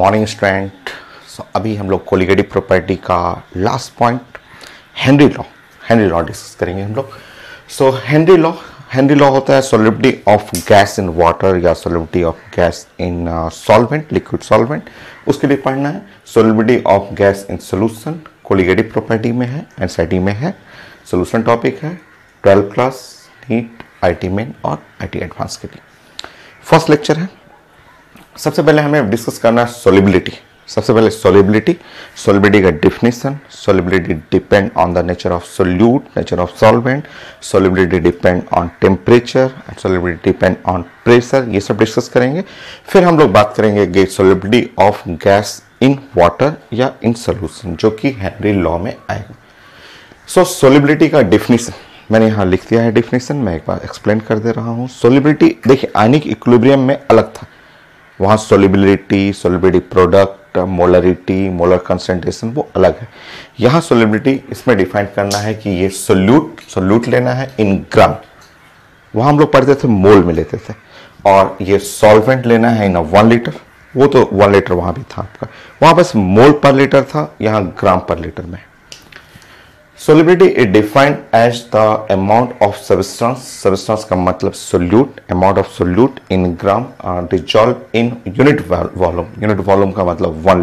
Morning student. अभी हम लोग कोलिगेटिव प्रॉपर्टी का last point Henry law discuss करेंगे हम लोग। हेनरी लॉ होता है solubility of gas in water या solubility of gas in solvent, liquid solvent. उसके लिए पढ़ना है solubility of gas in solution, colligative property में है, एनसीईआरटी में है। सोल्यूशन टॉपिक है 12th class NEET, IT main और आईटी एडवांस के लिए फर्स्ट लेक्चर है। सबसे पहले हमें डिस्कस करना है सॉलिबिलिटी। सबसे पहले सॉलिबिलिटी का definition. Solubility depend on the nature of solute, nature of solvent. Solubility depend on temperature and solubility depend on pressure. ये सब डिस्कस करेंगे। फिर हम लोग बात करेंगे solubility of gas in water या इन सोल्यूशन, जो कि हेनरी लॉ में आएगा। सो सॉलिबिलिटी का डिफिनेशन मैंने यहाँ लिख दिया है। डिफिनेशन मैं एक बार एक्सप्लेन कर दे रहा हूँ। सॉलिबिलिटी देखिए आयनिक इक्विलिब्रियम में अलग था, वहाँ solubility product, molarity, molar concentration वो अलग है। यहाँ सॉलिबिलिटी इसमें डिफाइन करना है कि ये सोल्यूट लेना है इन ग्राम, वहाँ हम लोग पढ़ते थे मोल में लेते थे, और ये सॉल्वेंट लेना है इन 1 लीटर। वो तो 1 लीटर वहाँ भी था आपका, वहाँ बस मोल पर लीटर था, यहाँ ग्राम पर लीटर में। Solubility is defined as the amount of substance का मतलब solute, amount of solute in gram dissolved in unit volume का मतलब 1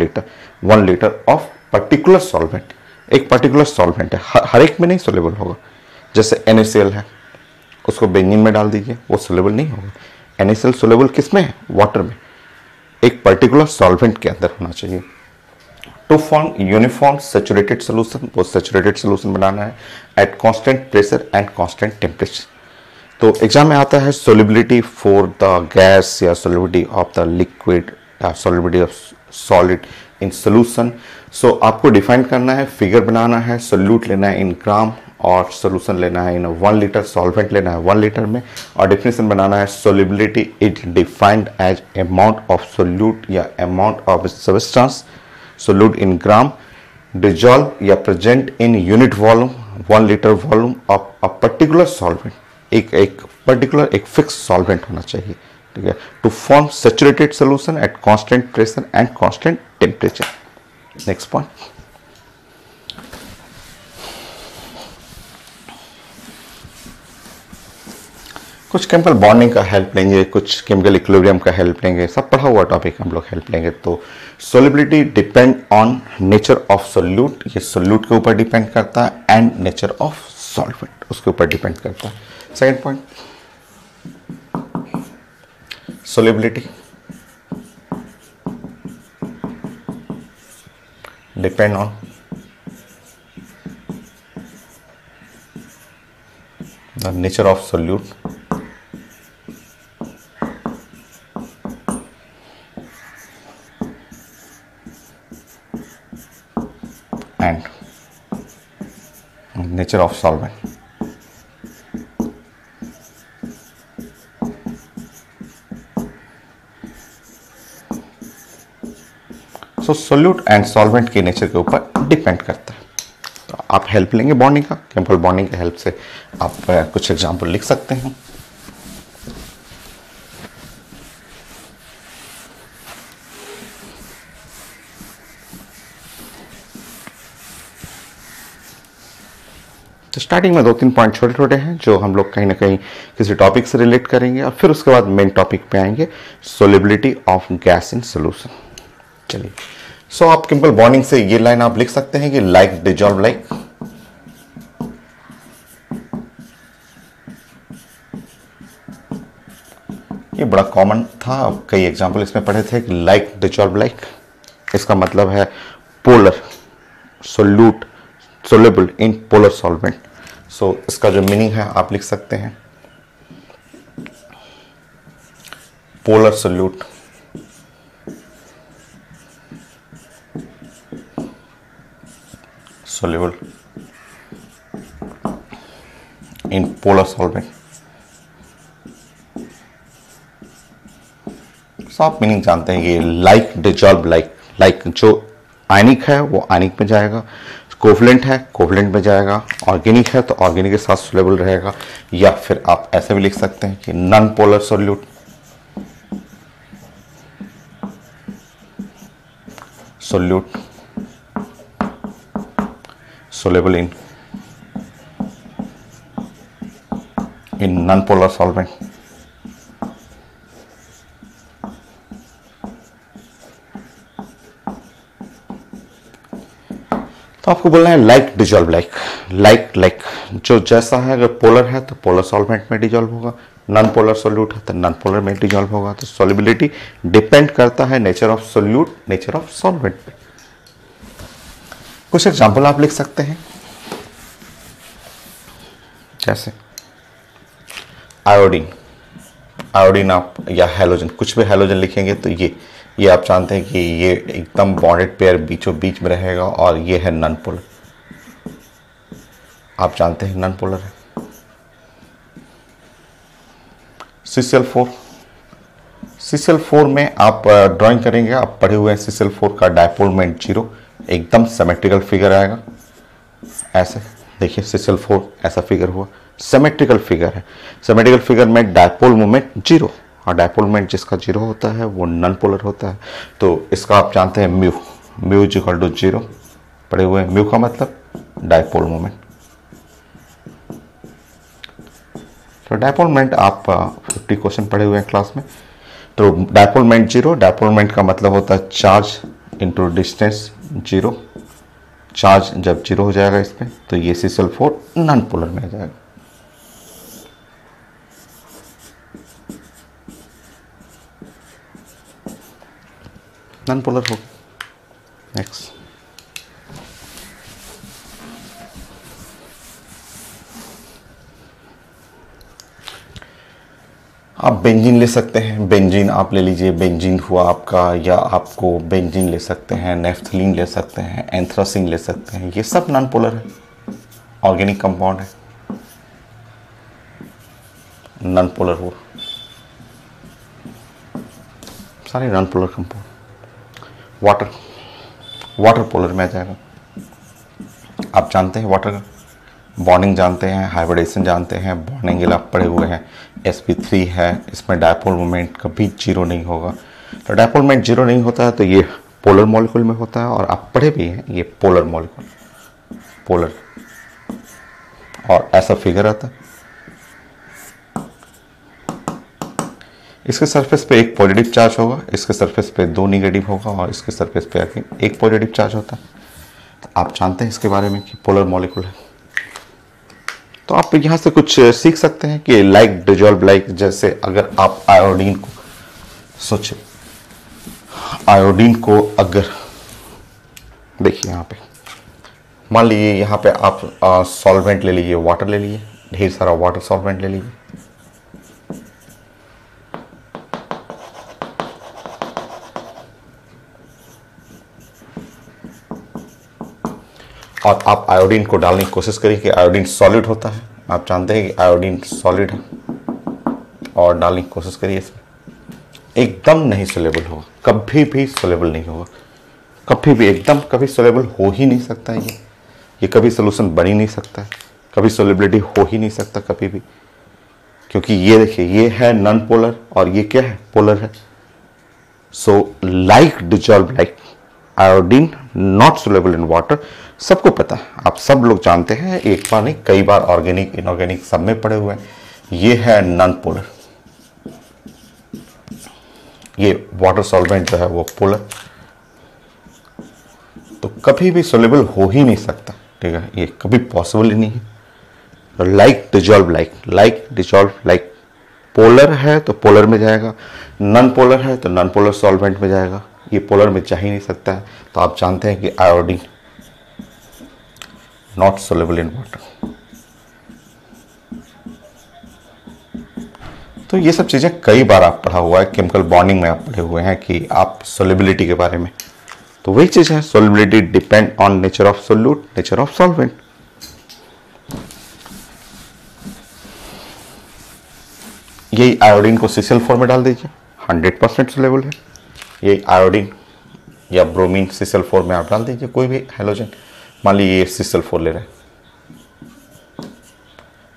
लीटर of particular solvent। एक particular solvent है, हर एक में नहीं soluble होगा। जैसे NaCl है, उसको बेंजीन में डाल दीजिए, वो soluble नहीं होगा। NaCl soluble किस में है? वाटर में। एक particular solvent के अंदर होना चाहिए। To form uniform saturated solution, वो सैचुरेटेड सोल्यूशन बनाना है at constant pressure and constant temperature. तो एग्जाम में आता है सोलिबिलिटी फॉर द गैस या सोलिबिलिटी ऑफ द लिक्विड या solubility of solid in solution. So आपको डिफाइन करना है, फिगर बनाना है, सोल्यूट लेना है इन ग्राम और सोल्यूशन लेना है इन 1 लीटर, सॉल्वेंट लेना है 1 लीटर में, और डिफिनेशन बनाना है solubility is defined as amount of solute या amount of substance solute in gram dissolve या present in unit volume 1 liter volume of a particular solvent। एक particular एक fixed solvent होना चाहिए, ठीक है, to form saturated solution at constant pressure and constant temperature। next point, कुछ chemical bonding का help लेंगे, कुछ केमिकल इक्विलिब्रियम का हेल्प लेंगे, सब पढ़ा हुआ टॉपिक हम लोग हेल्प लेंगे। तो solubility depend on nature of solute, ये सोल्यूट के ऊपर डिपेंड करता है, एंड नेचर ऑफ सॉल्वेंट उसके ऊपर डिपेंड करता है। Second point, solubility depend on the nature of solute and nature of solvent। So solute and solvent के नेचर के ऊपर डिपेंड करता है। तो आप हेल्प लेंगे बॉन्डिंग का, केमिकल बॉन्डिंग के हेल्प से आप कुछ एग्जाम्पल लिख सकते हैं। तो स्टार्टिंग में 2-3 पॉइंट छोटे छोटे हैं जो हम लोग कहीं ना कहीं किसी टॉपिक से रिलेट करेंगे, और फिर उसके बाद मेन टॉपिक पे आएंगे, solubility of gas in solution. चलिए, सो आप केमिकल बॉन्डिंग से ये लाइन आप लिख सकते हैं कि लाइक डिजॉल्व लाइक। ये बड़ा कॉमन था, कई एग्जाम्पल इसमें पढ़े थे कि लाइक डिजॉल्व लाइक, इसका मतलब है polar solute soluble in polar solvent. So इसका जो मीनिंग है आप लिख सकते हैं polar solute soluble in polar solvent. So आप मीनिंग जानते हैं कि लाइक डिजॉल्व लाइक जो आयनिक है वो आयनिक में जाएगा, कोवलेंट है कोवलेंट में जाएगा, ऑर्गेनिक है तो ऑर्गेनिक के साथ सोल्यूबल रहेगा, या फिर आप ऐसे भी लिख सकते हैं कि non polar solute solute soluble in non-polar solvent. तो आपको बोलना है लाइक डिजॉल्व लाइक जो जैसा है, अगर पोलर है तो पोलर सॉल्वेंट में डिजॉल्व होगा, नॉन पोलर सोल्यूट है तो नॉन पोलर में डिजॉल्व होगा। तो सॉल्युबिलिटी डिपेंड करता है nature of solute, nature of solvent पे। कुछ एग्जांपल आप लिख सकते हैं, जैसे आयोडीन आप या हैलोजन, कुछ भी हैलोजन लिखेंगे तो ये आप जानते हैं कि ये एकदम बॉन्डेड पेयर बीचों बीच में रहेगा, और ये है नॉन पोलर, आप जानते हैं नॉन पोलर है। CCl4 में आप ड्राइंग करेंगे, आप पढ़े हुए हैं CCl4 का डायपोल मोमेंट 0, एकदम सिमेट्रिकल फिगर आएगा। ऐसे देखिए CCl4 ऐसा फिगर हुआ, सिमेट्रिकल फिगर है। सिमेट्रिकल फिगर में डायपोल मोमेंट 0, और डायपोल मोमेंट जिसका 0 होता है वो नॉन पोलर होता है। तो इसका आप जानते हैं म्यू इज इक्वल टू 0 पढ़े हुए हैं। म्यू का मतलब डायपोल मोमेंट। तो डायपोल मोमेंट आप 50 क्वेश्चन पढ़े हुए हैं क्लास में। तो डायपोल मोमेंट 0, डायपोल मोमेंट का मतलब होता है चार्ज इंटू डिस्टेंस 0। चार्ज जब 0 हो जाएगा इस पर, तो ये CCl4 नॉन पोलर में आ जाएगा। नॉन पोलर हो। नेक्स्ट, आप बेंजीन ले सकते हैं, बेंजीन आप ले लीजिए, बेंजीन हुआ आपका, या आपको बेंजीन ले सकते हैं, नेफ्थलीन ले सकते हैं, एंथ्रासिन ले सकते हैं, ये सब नॉन पोलर है, ऑर्गेनिक कंपाउंड है, नॉन पोलर हुआ, सारे non polar compound. Water polar में आ जाएगा। आप जानते हैं वाटर का बॉन्डिंग जानते हैं, हाइब्रिडेशन जानते हैं, बॉन्डिंग एंगल आप पढ़े हुए हैं, sp3 है, इसमें डायपोल मोमेंट कभी 0 नहीं होगा। तो डायपोल मोमेंट 0 नहीं होता है तो ये पोलर मॉलिक्यूल में होता है, और आप पढ़े भी हैं ये पोलर मॉलिक्यूल, पोलर, और ऐसा फिगर आता है। इसके सरफेस पे एक पॉजिटिव चार्ज होगा, इसके सरफेस पे 2 निगेटिव होगा, और इसके सरफेस पे एक पॉजिटिव चार्ज होता है। तो आप जानते हैं इसके बारे में कि पोलर मॉलिक्यूल है। तो आप यहाँ से कुछ सीख सकते हैं कि लाइक डिजॉल्व लाइक, जैसे अगर आप आयोडीन को सोचे, आयोडीन को अगर देखिए यहाँ पे मान लीजिए, यहाँ पे आप सॉल्वेंट ले लीजिए, वाटर ले लीजिए, ढेर सारा वाटर सॉल्वेंट ले लीजिए, और आप आयोडीन को डालने की कोशिश करिए कि आयोडीन सॉलिड होता है, आप जानते हैं कि आयोडीन सॉलिड है, और डालने की कोशिश करिए इसमें, एकदम नहीं सोलेबल होगा, कभी भी सोलेबल नहीं होगा, कभी भी एकदम कभी सोलेबल हो ही नहीं सकता है। ये कभी सोल्यूशन बन ही नहीं सकता है, कभी सोलेबिलिटी हो ही नहीं सकता कभी भी, क्योंकि ये देखिए ये है नॉन पोलर और ये क्या है, पोलर है। So like dissolve like, iodine not soluble in water, सबको पता है, आप सब लोग जानते हैं, एक बार नहीं कई बार, ऑर्गेनिक इनऑर्गेनिक सब में पड़े हुए हैं। ये है नॉन पोलर, ये वाटर सॉल्वेंट जो है वो पोलर, तो कभी भी सोलेबल हो ही नहीं सकता, ठीक है, ये कभी पॉसिबल ही नहीं है। Like dissolve like, like dissolve like, polar है तो पोलर में जाएगा, नॉन पोलर है तो नॉन पोलर सॉल्वेंट में जाएगा, ये पोलर में जा ही नहीं सकता है। तो आप जानते हैं कि iodine not soluble in water. तो ये सब चीजें कई बार आप पढ़ा हुआ है, केमिकल बॉन्डिंग में आप पढ़े हुए हैं कि आप सोलेबिलिटी के बारे में, तो वही चीज है, solubility depend on nature of solute, nature of solvent. यही आयोडीन को CCl4 में डाल दीजिए, 100% सोलेबल है। यही आयोडीन या ब्रोमीन CCl4 में आप डाल दीजिए, कोई भी हैलोजन, मान लीजिए ये CCl4 ले रहे हैं,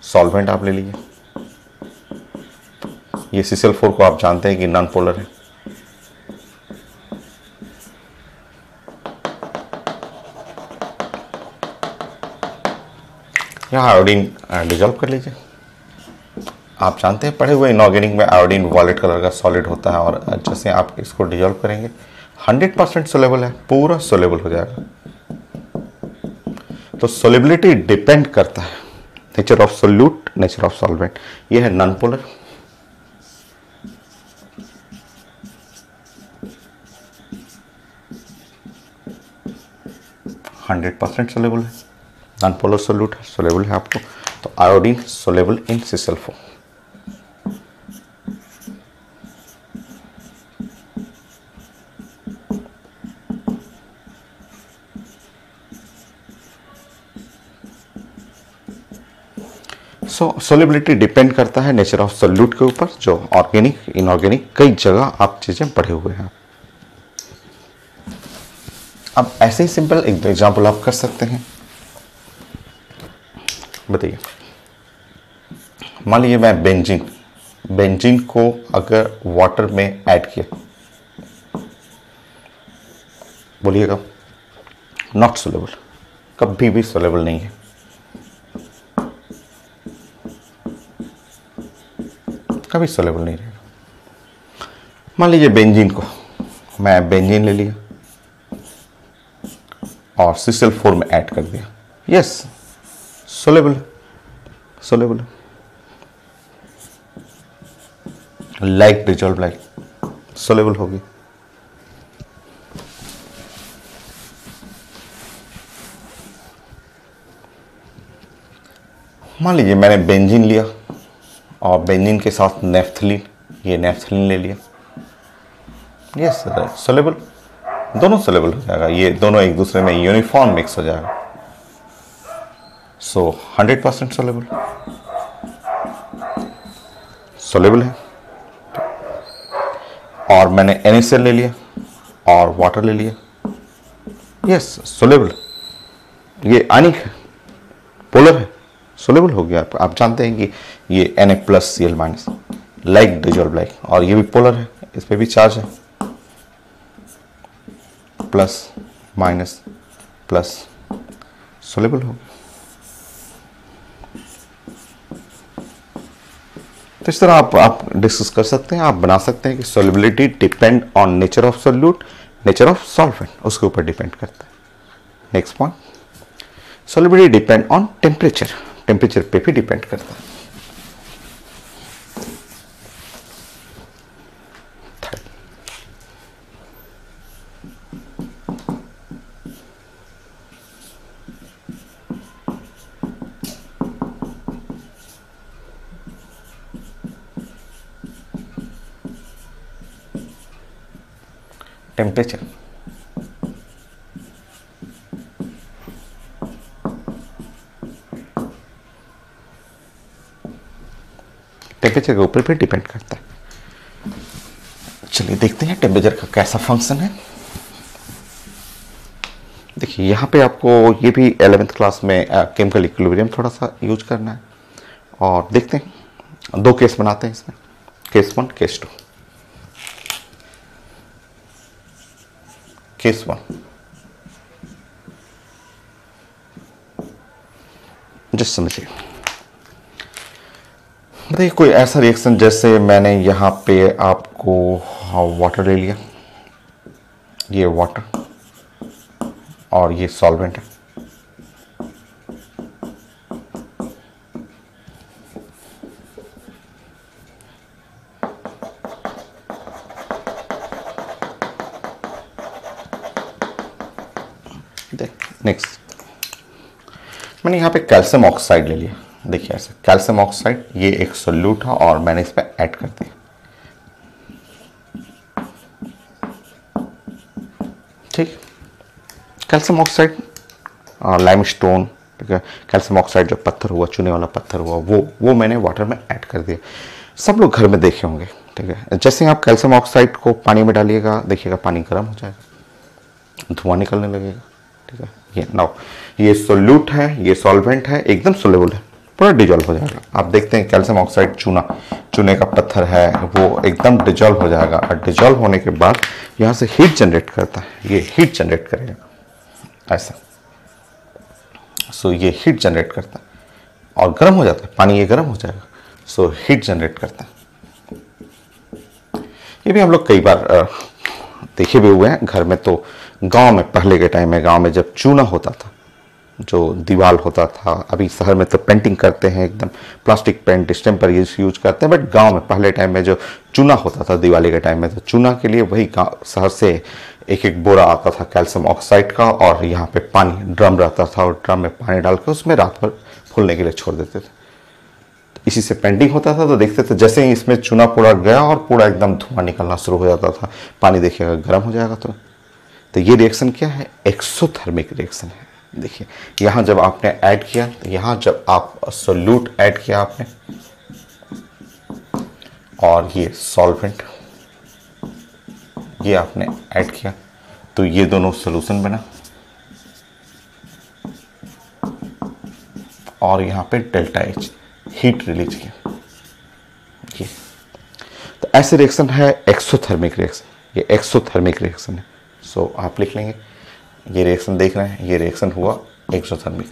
सॉल्वेंट आप ले लीजिए, ये CCl4 को आप जानते हैं कि नॉन पोलर है, यहाँ आयोडीन डिजॉल्व कर लीजिए। आप जानते हैं पढ़े हुए इनऑर्गेनिक में आयोडीन वॉलेट कलर का सॉलिड होता है, और जैसे आप इसको डिजॉल्व करेंगे 100% सोलेबल है, पूरा सोलेबल हो जाएगा। तो सोलेबिलिटी डिपेंड करता है nature of solute, nature of solvent. ये है नॉन पोलर, %100% सोलेबल है, नॉन पोलर सोल्यूट है, सोलेबल है आपको। तो आयोडीन सोलेबल इन सिसल्फो। सोलेबिलिटी डिपेंड करता है नेचर ऑफ सोल्यूट के ऊपर, जो ऑर्गेनिक इनऑर्गेनिक कई जगह आप चीजें पढ़े हुए हैं। अब ऐसे ही सिंपल एक एग्जांपल आप कर सकते हैं। बताइए, मान लीजिए मैं बेंजीन को अगर वाटर में ऐड किया, बोलिएगा नॉट सोलेबल, कभी भी सोलेबल नहीं है, कभी सोलेबल नहीं रहेगा। मान लीजिए मैं बेंजीन ले लिया और CCl4 में ऐड कर दिया, यस सोलेबल है, लाइक डिजॉल्व लाइक सोलेबल होगी। मान लीजिए मैंने बेंजीन लिया और बेंजीन के साथ नेफ्थलीन, ये नेफ्थलीन ले लिया, यस सोलेबल, दोनों सोलेबल हो जाएगा, ये दोनों एक दूसरे में यूनिफॉर्म मिक्स हो जाएगा। सो 100% सोलेबल है। और मैंने NaCl ले लिया और वाटर ले लिया, यस सोलेबल, ये आयनिक है, पोलर है, सोलेबल हो गया। आप जानते हैं कि ये Na+Cl- लाइक डिजॉल्व लाइक, और ये भी पोलर है, इस पे भी चार्ज है, प्लस माइनस प्लस, सोलेबल हो गया। तो इस तरह आप डिस्कस कर सकते हैं, आप बना सकते हैं कि solubility depend on nature of solute, nature of solvent, उसके ऊपर डिपेंड करता है। Next point, solubility depend on temperature पे भी डिपेंड करता है। टेम्परेचर के ऊपर भी डिपेंड करता है। चलिए देखते हैं टेम्परेचर का कैसा फंक्शन है। देखिए यहाँ पे आपको ये भी 11th क्लास में केमिकल इक्विलिब्रियम थोड़ा सा यूज करना है, और देखते हैं 2 केस बनाते हैं इसमें, केस 1 केस 2। केस 1, जस्ट समझिए, बताइए कोई ऐसा रिएक्शन जैसे मैंने यहाँ पे आपको वाटर ले लिया, ये वाटर और ये सॉल्वेंट है, नेक्स्ट मैंने यहाँ पे कैल्शियम ऑक्साइड ले लिया। देखिए ऐसे कैल्शियम ऑक्साइड, ये एक सोल्यूट है और मैंने इस पर ऐड कर दिया, ठीक। कैल्शियम ऑक्साइड लाइमस्टोन, ठीक है, कैल्शियम ऑक्साइड जो पत्थर हुआ, चूने वाला पत्थर हुआ, वो मैंने वाटर में ऐड कर दिया। सब लोग घर में देखे होंगे, ठीक है। जैसे आप कैल्शियम ऑक्साइड को पानी में डालिएगा, देखिएगा पानी गर्म हो जाएगा, धुआं निकलने लगेगा, ठीक है। ये नाउ ये सोल्यूट है, ये सॉल्वेंट है, एकदम सोलेबल है, पूरा डिजॉल्व हो जाएगा। आप देखते हैं कैल्शियम ऑक्साइड चूने का पत्थर है, वो एकदम डिजॉल्व हो जाएगा, और डिजॉल्व होने के बाद यहाँ से हीट जनरेट करता है, ये हीट जनरेट करेगा ऐसा। सो ये हीट जनरेट करता है, और गर्म हो जाता है, पानी ये गर्म हो जाएगा, सो हीट जनरेट करता है। ये भी हम लोग कई बार देखे भी हुए हैं घर में। तो गांव में, पहले के टाइम में गांव में जब चूना होता था, जो दीवार होता था, अभी शहर में तो पेंटिंग करते हैं, एकदम प्लास्टिक पेंट स्टेम पर यूज करते हैं, बट गांव में पहले टाइम में जो चूना होता था दिवाली के टाइम में, तो चूना के लिए वही शहर से एक एक बोरा आता था कैल्शियम ऑक्साइड का, और यहाँ पे पानी ड्रम रहता था, और ड्रम में पानी डाल के उसमें रात भर फूलने के लिए छोड़ देते थे। तो इसी से पेंटिंग होता था। तो देखते थे जैसे ही इसमें चूना पूरा गया और पूरा एकदम धुआं निकलना शुरू हो जाता था, पानी देखिएगा गर्म हो जाएगा। तो ये रिएक्शन क्या है? एक्सोथर्मिक रिएक्शन है। देखिए यहाँ जब आपने ऐड किया, तो यहाँ जब आप सोल्यूट ऐड किया आपने, और ये सॉल्वेंट ये आपने ऐड किया, तो ये दोनों सॉल्यूशन बना, और यहाँ पे डेल्टा एच हीट रिलीज किया। ये तो ऐसे रिएक्शन है एक्सोथर्मिक रिएक्शन, ये एक्सोथर्मिक रिएक्शन है। सो आप लिख लेंगे, ये रिएक्शन देख रहे हैं, ये रिएक्शन हुआ एक्सोथर्मिक।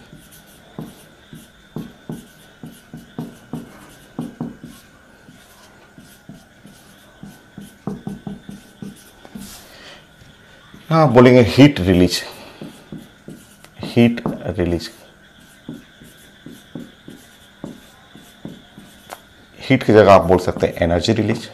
हाँ बोलेंगे heat release, heat release. Heat की जगह आप बोल सकते हैं energy release.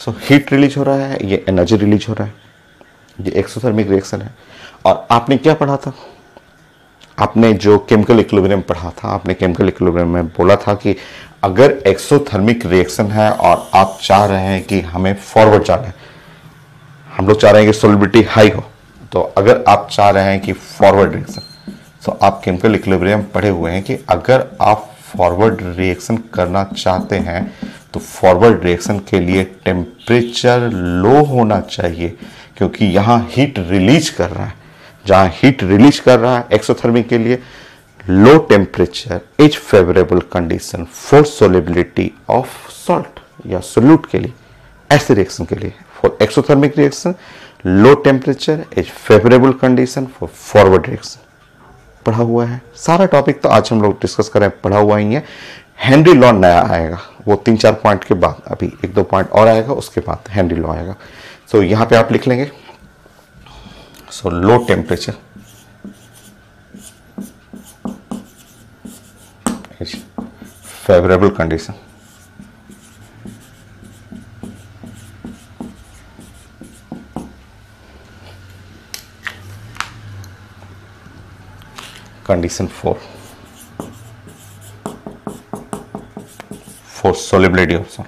So heat release हो रहा है, ये एनर्जी रिलीज हो रहा है, ये एक्सोथर्मिक रिएक्शन है। और आपने क्या पढ़ा था? आपने जो केमिकल इक्विलिब्रियम पढ़ा था, आपने केमिकल इक्विलिब्रियम में बोला था कि अगर एक्सोथर्मिक रिएक्शन है और आप चाह रहे हैं कि हमें फॉरवर्ड जाना है, हम लोग चाह रहे हैं कि सोलिबिलिटी हाई हो, तो अगर आप चाह रहे हैं कि फॉरवर्ड रिएक्शन, तो आप केमिकल इक्विलिब्रियम पढ़े हुए हैं कि अगर आप फॉरवर्ड रिएक्शन करना चाहते हैं तो फॉरवर्ड रिएक्शन के लिए टेम्परेचर लो होना चाहिए, क्योंकि यहाँ हीट रिलीज कर रहा है। जहाँ हीट रिलीज कर रहा है एक्सोथर्मिक के लिए, लो temperature is favourable condition for solubility of salt या सोल्यूट के लिए। ऐसे रिएक्शन के लिए for exothermic reaction low temperature is favourable condition for forward reaction. पढ़ा हुआ है सारा टॉपिक, तो आज हम लोग डिस्कस करें, पढ़ा हुआ ही है। हेनरी लॉ नया आएगा, वो 3-4 पॉइंट के बाद, अभी 1-2 पॉइंट और आएगा, उसके बाद हेनरी लॉ आएगा। तो यहाँ पे आप लिख लेंगे, so low temperature is favourable condition condition 4 for solubility of salt.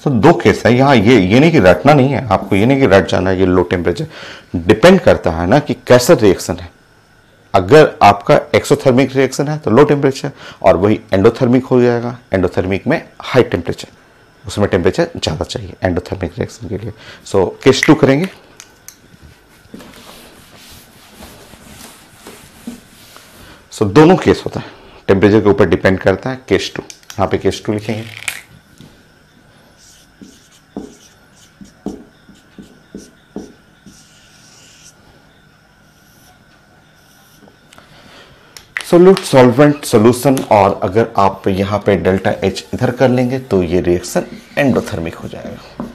तो दो केस है यहाँ, ये नहीं कि रटना नहीं है आपको, ये नहीं कि रट जाना है। ये लो टेम्परेचर डिपेंड करता है ना कि कैसा रिएक्शन है। अगर आपका एक्सोथर्मिक रिएक्शन है तो लो टेम्परेचर, और वही एंडोथर्मिक हो जाएगा। एंडोथर्मिक में हाई टेम्परेचर, उसमें टेम्परेचर ज़्यादा चाहिए एंडोथर्मिक रिएक्शन के लिए। सो केस 2 करेंगे। सो दोनों केस होता है, टेम्परेचर के ऊपर डिपेंड करता है। केस 2, यहाँ पे केस 2 लिखेंगे। सोल्यूट, सॉल्वेंट, सॉल्यूशन, और अगर आप यहां पे डेल्टा एच इधर कर लेंगे तो ये रिएक्शन एंडोथर्मिक हो जाएगा।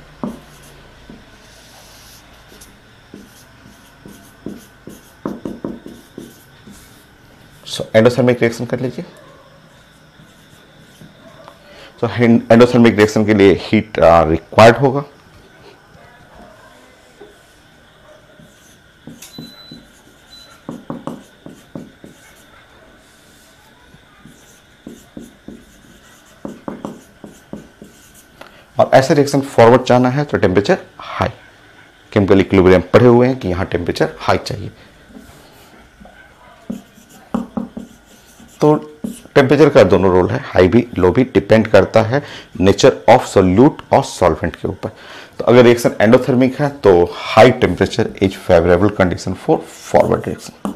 सो एंडोथर्मिक रिएक्शन कर लीजिए। सो एंडोथर्मिक रिएक्शन के लिए हीट रिक्वायर्ड होगा। और ऐसे रिएक्शन फॉरवर्ड जाना है तो टेम्परेचर हाई। केमिकल इक्विलिब्रियम पढ़े हुए हैं कि यहां टेम्परेचर हाई चाहिए। तो टेम्परेचर का दोनों रोल है, हाई भी लो भी, डिपेंड करता है नेचर ऑफ सोल्यूट और सॉल्वेंट के ऊपर। तो अगर रिएक्शन एंडोथर्मिक है तो high temperature is favourable condition for forward reaction.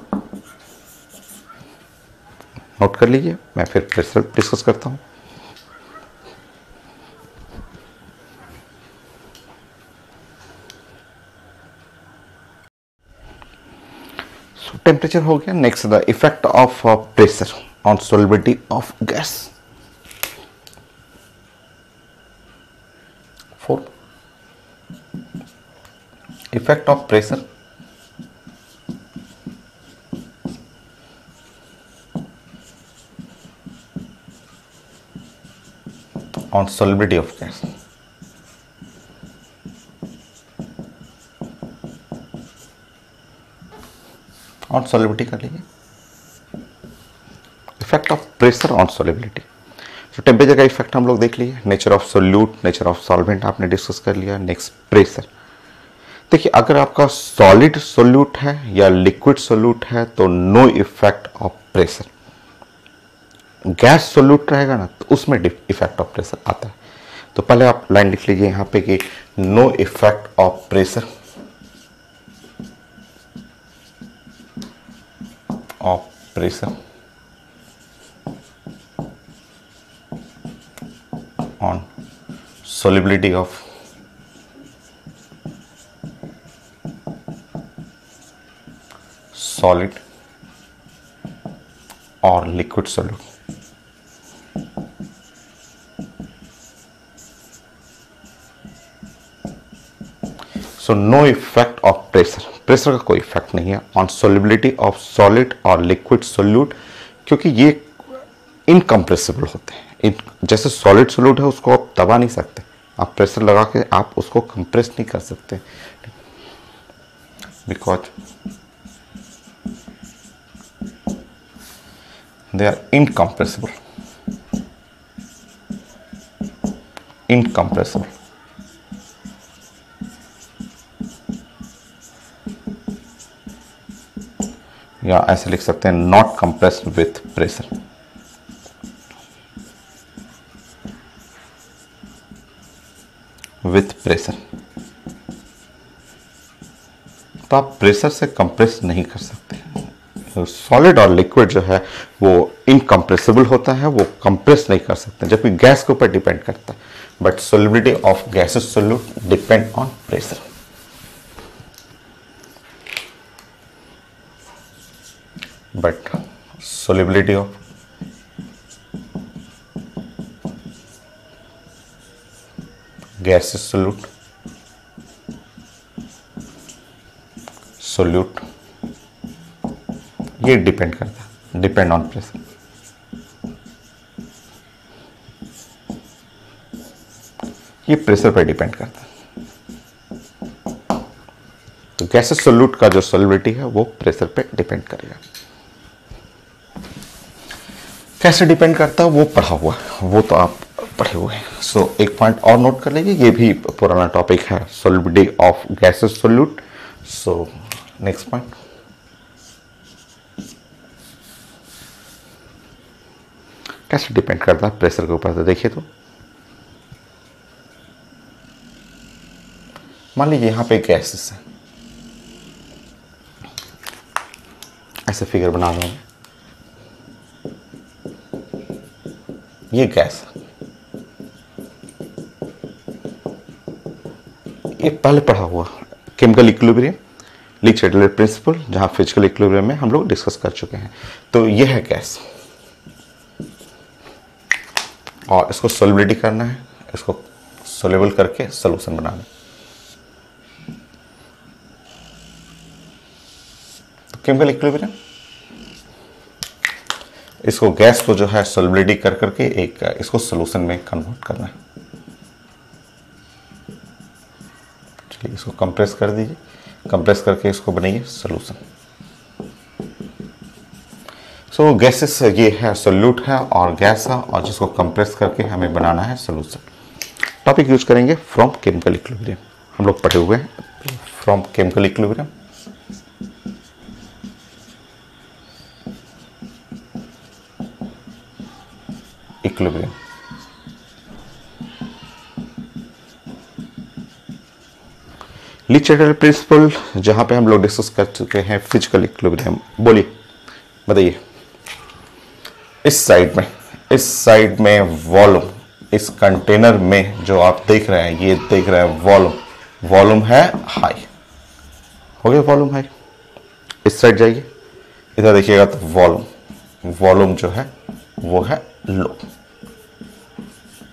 Note कर लीजिए, मैं फिर प्रेशर डिस्कस करता हूँ। टेम्परेचर हो गया। Next the effect of pressure on solubility of gas. 4 effect of pressure on solubility of gas. On solubility कर लीजिए, effect of pressure on solubility. तो टेम्परेचर का इफेक्ट हम लोग देख लिए, nature of solute, nature of solvent आपने discuss कर लिया। Next pressure. देखिए अगर आपका सॉलिड सोल्यूट है या लिक्विड सोल्यूट है तो no effect of pressure. Gas solute रहेगा ना तो उसमें इफेक्ट ऑफ प्रेशर आता है। तो पहले आप लाइन लिख लीजिए यहां पे कि no effect of pressure on solubility of solid or liquid solute. So no effect of pressure. Pressure का कोई इफेक्ट नहीं है ऑन सोलिबिलिटी ऑफ सॉलिड और लिक्विड सोल्यूट, क्योंकि ये इनकम्प्रेसिबल होते हैं। जैसे सॉलिड सोल्यूट है उसको आप दबा नहीं सकते, आप प्रेशर लगा के आप उसको कंप्रेस नहीं कर सकते, बिकॉज दे आर इनकम्प्रेसिबल। या ऐसे लिख सकते हैं नॉट कंप्रेस्ड विथ प्रेशर। तो आप प्रेशर से कंप्रेस नहीं कर सकते। सॉलिड और लिक्विड जो है वो इनकम्प्रेसिबल होता है, वो कंप्रेस नहीं कर सकते, जबकि गैस के ऊपर डिपेंड करता है। But solubility of gases solute depend on pressure. But solubility of gaseous solute ये डिपेंड करता है, डिपेंड ऑन प्रेशर। ये प्रेशर पर डिपेंड करता है। तो गैसेस सोल्यूट का जो सोलिबिलिटी है वो प्रेशर पे डिपेंड करेगा। कैसे डिपेंड करता है वो पढ़ा हुआ है, वो तो आप पढ़े हुए हैं। सो एक पॉइंट और नोट कर लीजिए, ये भी पुराना टॉपिक है, solubility of gases solute. So next point, कैसे डिपेंड करता है प्रेशर के ऊपर। तो देखिए, तो मान लीजिए यहां पे गैसेस है, ऐसे फिगर बना रहा हूं, ये गैस है। ये पहले पढ़ा हुआ chemical equilibrium, Le Chatelier principle, जहां फिजिकल इक्विलिब्रियम में हम लोग डिस्कस कर चुके हैं। तो ये है गैस और इसको सोलिबिलिटी करना है, इसको सोलेबल करके सोल्यूशन बनाना है। तो केमिकल इक्विलिब्रियम, इसको गैस को जो है सोलिबिलिटी कर करके एक इसको सोल्यूशन में कन्वर्ट करना है। चलिए इसको कंप्रेस कर दीजिए, कंप्रेस करके इसको बनाइए सोल्यूशन। सो गैसेस ये है, सोल्यूट है और गैस है, और जिसको कंप्रेस करके हमें बनाना है सोल्यूशन। टॉपिक यूज करेंगे फ्रॉम केमिकल इक्विलिब्रियम, हम लोग पढ़े हुए हैं from chemical equilibrium. Equilibrium Le Chatelier principle, जहां पे हम लोग डिस्कस कर चुके हैं फिजिकल इक्विलिब्रियम। बोलिए, बताइए इस साइड में वॉल्यूम, इस कंटेनर में जो आप देख रहे हैं, ये देख रहे हैं वॉल्यूम, वॉल्यूम है हाई, हो गया वॉल्यूम हाई। इस साइड जाइए, इधर देखिएगा तो वॉल्यूम, वॉल्यूम जो है वो है लो,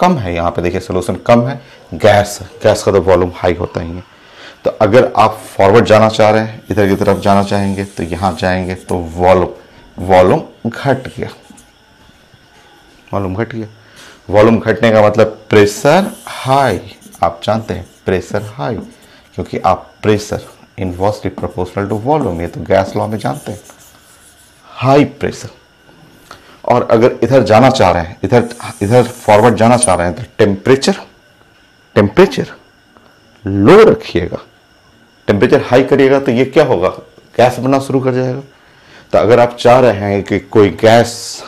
कम है। यहाँ पे देखिए सोल्यूशन कम है, गैस का तो वॉल्यूम हाई होता ही है। तो अगर आप फॉरवर्ड जाना चाह रहे हैं, इधर की तरफ जाना चाहेंगे तो यहाँ जाएंगे तो वॉल्यूम घट गया, वॉल्यूम घट गया। वॉल्यूम घटने का मतलब प्रेशर हाई, आप जानते हैं प्रेशर हाई, क्योंकि आप pressure inversely proportional to volume, ये तो गैस लॉ में जानते हैं, हाई प्रेशर। और अगर इधर जाना चाह रहे हैं, इधर फॉरवर्ड जाना चाह रहे हैं तो टेम्परेचर लो रखिएगा। टेम्परेचर हाई करिएगा तो ये क्या होगा, गैस बनना शुरू कर जाएगा। तो अगर आप चाह रहे हैं कि कोई गैस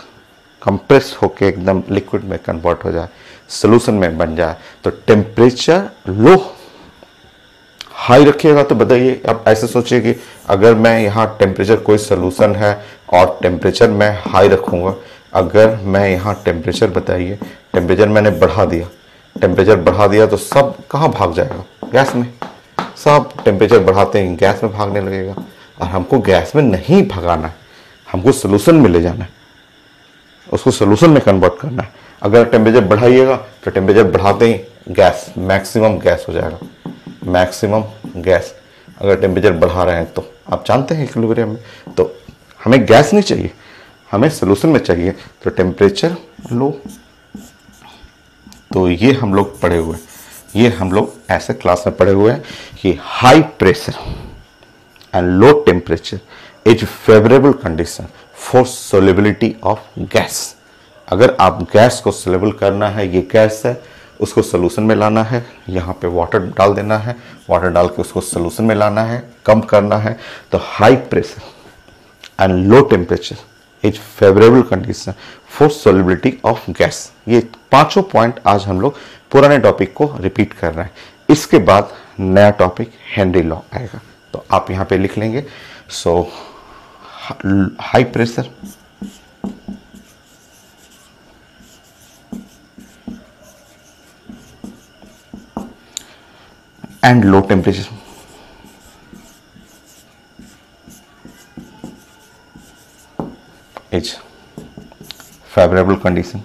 कंप्रेस होकर एकदम लिक्विड में कन्वर्ट हो जाए, सोल्यूशन में बन जाए, तो टेम्परेचर लो हाई रखिएगा। तो बताइए, आप ऐसे सोचिए कि अगर मैं यहाँ टेम्परेचर, कोई सोल्यूशन है और टेम्परेचर मैं हाई रखूँगा, अगर मैं यहाँ टेम्परेचर, बताइए टेम्परेचर मैंने बढ़ा दिया तो सब कहाँ भाग जाएगा, गैस में। सब टेम्परेचर बढ़ाते ही गैस में भागने लगेगा, और हमको गैस में नहीं भगाना है, हमको सोल्यूशन में ले जाना है, उसको सोल्यूशन में कन्वर्ट करना है। अगर टेम्परेचर बढ़ाइएगा तो टेम्परेचर बढ़ाते ही गैस, मैक्सिमम गैस हो जाएगा, मैक्सिमम गैस। अगर टेम्परेचर बढ़ा रहे हैं तो आप जानते हैं इक्विलिब्रियम में, तो हमें गैस नहीं चाहिए, हमें सोल्यूशन में चाहिए, तो टेम्परेचर लो। तो ये हम लोग पढ़े हुए हैं, ये हम लोग ऐसे क्लास में पढ़े हुए हैं कि high pressure and low temperature is favourable condition for solubility of gas. अगर आप गैस को सोल्युबल करना है, ये गैस है, उसको सोल्यूशन में लाना है, यहाँ पे वाटर डाल देना है, वाटर डाल के उसको सोल्यूशन में लाना है, कम करना है, तो high pressure and low temperature is favourable condition for solubility of gas. ये पांचों पॉइंट आज हम लोग पुराने टॉपिक को रिपीट कर रहे हैं। इसके बाद नया टॉपिक हेनरी लॉ आएगा, तो आप यहाँ पे लिख लेंगे। सो हाई प्रेशर and low temperature is favorable condition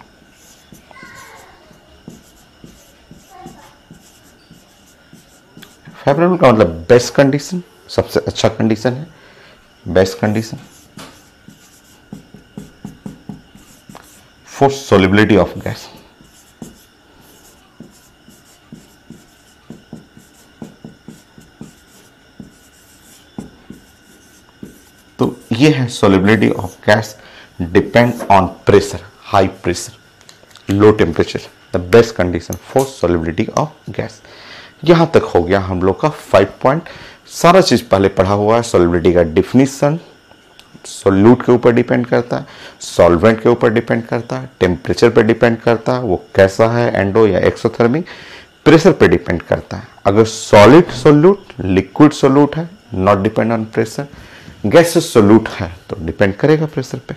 favourable का मतलब बेस्ट कंडीशन, सबसे अच्छा कंडीशन है, best condition for solubility of gas. तो ये है solubility of gas depend on pressure, high pressure, low temperature, the best condition for solubility of gas. यहां तक हो गया हम लोग का 5 पॉइंट। सारा चीज पहले पढ़ा हुआ है। सोल्युबिलिटी का डिफिनीशन सोल्यूट के ऊपर डिपेंड करता है, सॉल्वेंट के ऊपर डिपेंड करता है, टेम्परेचर पे डिपेंड करता है, वो कैसा है, एंडो या एक्सोथर्मिक, प्रेशर पे डिपेंड करता है। अगर सॉलिड सोल्यूट, लिक्विड सोल्यूट है, not depend on pressure. Gases solute है तो डिपेंड करेगा प्रेशर पे।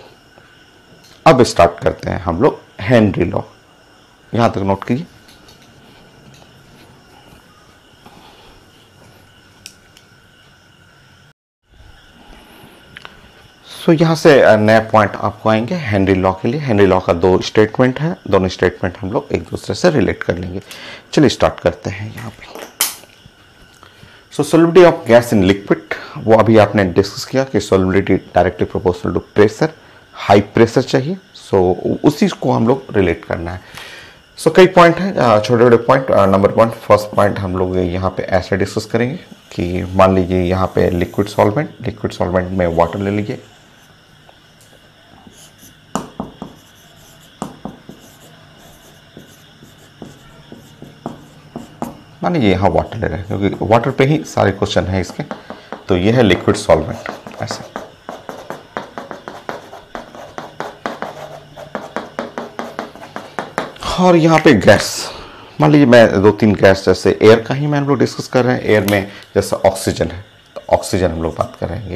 अब स्टार्ट करते हैं हम लोग हेनरी लॉ, यहां तक नोट कीजिए। सो यहां से नया पॉइंट आपको आएंगे हेनरी लॉ के लिए। हेनरी लॉ का 2 स्टेटमेंट है, दोनों स्टेटमेंट हम लोग एक दूसरे से रिलेट कर लेंगे। चलिए स्टार्ट करते हैं यहाँ पे। So solubility of gas in liquid, वो अभी आपने डिस्कस किया कि solubility directly proportional to pressure, high pressure चाहिए। सो उसी को हम लोग रिलेट करना है। सो कई पॉइंट हैं, छोटे छोटे पॉइंट। नंबर 1, फर्स्ट पॉइंट हम लोग यहाँ पे ऐसे डिस्कस करेंगे कि मान लीजिए यहाँ पे लिक्विड सॉल्वेंट में वाटर ले लीजिए, मान लीजिए यहाँ वाटर ले रहे हैं, क्योंकि वाटर पे ही सारे क्वेश्चन हैं इसके। तो ये है लिक्विड सॉल्वेंट ऐसे। और यहाँ पे गैस, मान लीजिए मैं 2-3 गैस, जैसे एयर का ही मैं हम लोग डिस्कस कर रहे हैं। एयर में जैसे ऑक्सीजन है, तो ऑक्सीजन हम लोग बात कर रहे हैं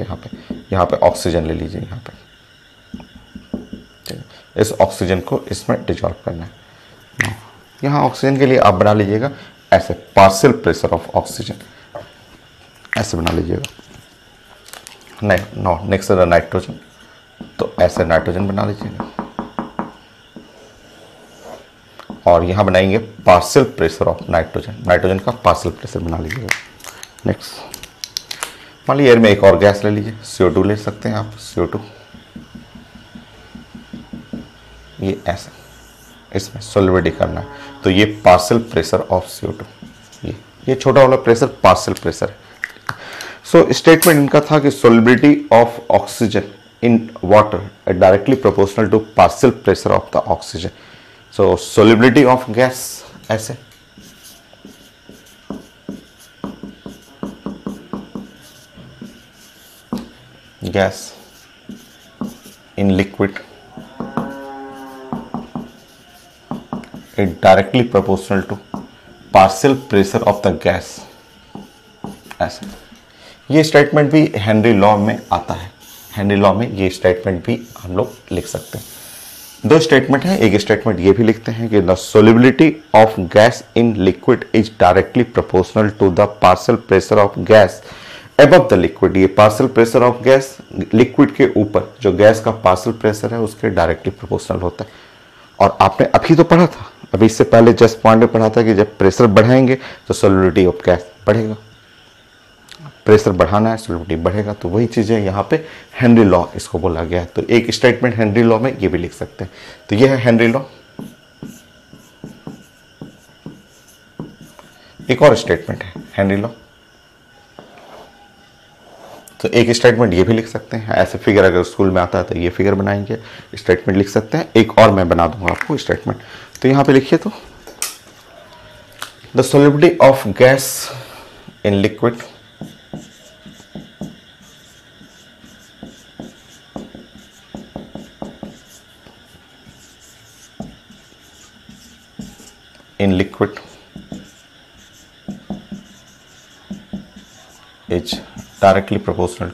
यहाँ पे ऑक्सीजन ले लीजिए यहाँ पे, इस ऑक्सीजन को इसमें डिजॉल्व करना है। यहाँ ऑक्सीजन के लिए आप बना लीजिएगा ऐसे पार्शियल प्रेशर ऑफ ऑक्सीजन, ऐसे बना लीजिएगा। नेक्स्ट नाइट्रोजन, तो ऐसे नाइट्रोजन बना लीजिएगा। और यहाँ बनाएंगे partial pressure of nitrogen, nitrogen का पार्शियल प्रेशर बना लीजिएगा। नेक्स्ट मान लीजिए एयर में एक और गैस ले लीजिए, CO2 ले सकते हैं आप, CO2 ये ऐसा, इसमें सॉल्युबिलिटी करना है, तो ये पार्शियल प्रेशर ऑफ CO2, ये छोटा वाला प्रेशर पार्शियल प्रेशर है। सो स्टेटमेंट इनका था कि solubility of oxygen in water directly proportional to partial pressure of the oxygen. So solubility of gas ऐसे, gas in liquid it directly proportional to partial pressure of the gas, ऐसे। ये statement भी Henry law में आता है, Henry law में ये statement भी हम लोग लिख सकते हैं। दो स्टेटमेंट है, एक स्टेटमेंट ये भी लिखते हैं कि the solubility of gas in liquid is directly proportional to the partial pressure of gas above the liquid. ये partial pressure of gas liquid के ऊपर जो गैस का पार्शियल प्रेशर है उसके डायरेक्टली प्रोपोर्शनल होता है। और आपने अभी तो पढ़ा था, अभी इससे पहले जस्ट पॉइंट में पढ़ा था कि जब प्रेशर बढ़ाएंगे तो सोल्युबिलिटी ऑफ गैस बढ़ेगा, प्रेशर बढ़ाना है सोल्युबिलिटी बढ़ेगा। तो वही चीज़ है यहाँ पे हेनरी लॉ इसको बोला गया है। तो एक स्टेटमेंट हेनरी लॉ में ये भी लिख सकते हैं। तो ये है हेनरी लॉ। एक और स्टेटमेंट है हेनरी लॉ, तो एक स्टेटमेंट ये भी लिख सकते हैं ऐसे, फिगर अगर स्कूल में आता है तो ये फिगर बनाएंगे, स्टेटमेंट लिख सकते हैं। एक और मैं बना दूंगा आपको स्टेटमेंट, तो यहाँ पे लिखिए, तो the solubility of gas in liquid in liquid is directly proportional